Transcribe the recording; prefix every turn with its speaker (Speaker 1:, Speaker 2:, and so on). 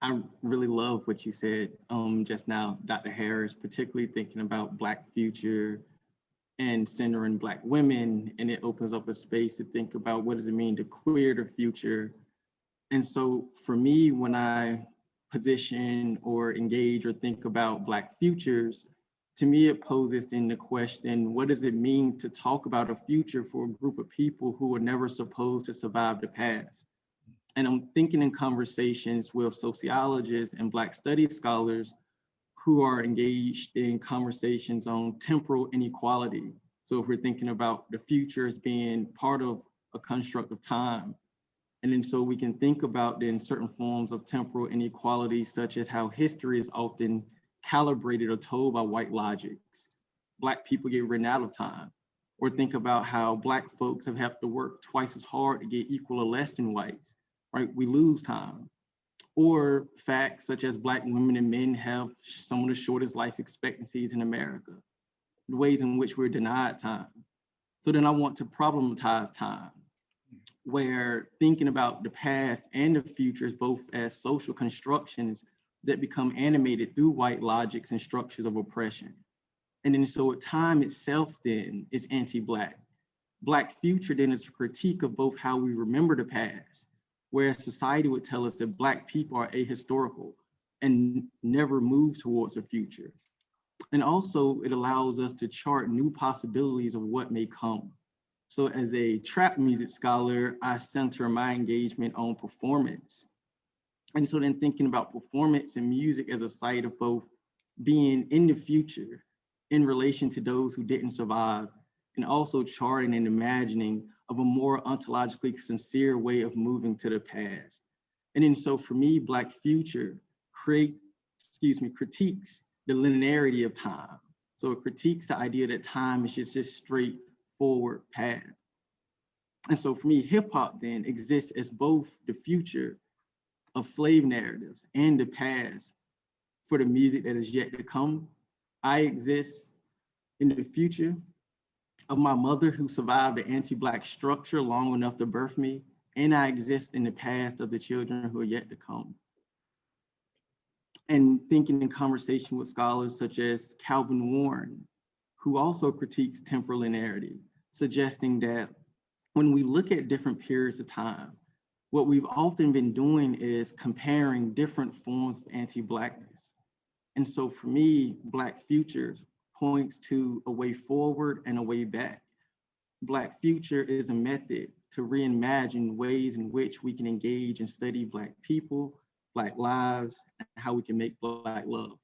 Speaker 1: I really love what you said just now, Dr. Harris, particularly thinking about Black future and centering Black women, and it opens up a space to think about what does it mean to queer the future. And so for me, when I position or engage or think about Black futures, to me, it poses then the question, what does it mean to talk about a future for a group of people who were never supposed to survive the past? And I'm thinking in conversations with sociologists and Black studies scholars who are engaged in conversations on temporal inequality. So if we're thinking about the future as being part of a construct of time, and then so we can think about then certain forms of temporal inequality, such as how history is often calibrated or told by white logics. Black people get written out of time. Or think about how Black folks have had to work twice as hard to get equal or less than whites, right? We lose time. Or facts such as Black women and men have some of the shortest life expectancies in America, the ways in which we're denied time. So then I want to problematize time, where thinking about the past and the futures both as social constructions that become animated through white logics and structures of oppression. And then so time itself then is anti-Black. Black future then is a critique of both how we remember the past, where society would tell us that Black people are ahistorical and never move towards a future. And also it allows us to chart new possibilities of what may come. So as a trap music scholar, I center my engagement on performance. And so then thinking about performance and music as a site of both being in the future in relation to those who didn't survive, and also charting and imagining of a more ontologically sincere way of moving to the past. And then so for me, Black future critiques the linearity of time. So it critiques the idea that time is just this straightforward path. And so for me, hip hop then exists as both the future of slave narratives and the past for the music that is yet to come. I exist in the future of my mother who survived the anti-Black structure long enough to birth me, and I exist in the past of the children who are yet to come. And thinking in conversation with scholars such as Calvin Warren, who also critiques temporal linearity, suggesting that when we look at different periods of time, what we've often been doing is comparing different forms of anti-Blackness. And so for me, Black futures points to a way forward and a way back. Black future is a method to reimagine ways in which we can engage and study Black people, Black lives, and how we can make Black love.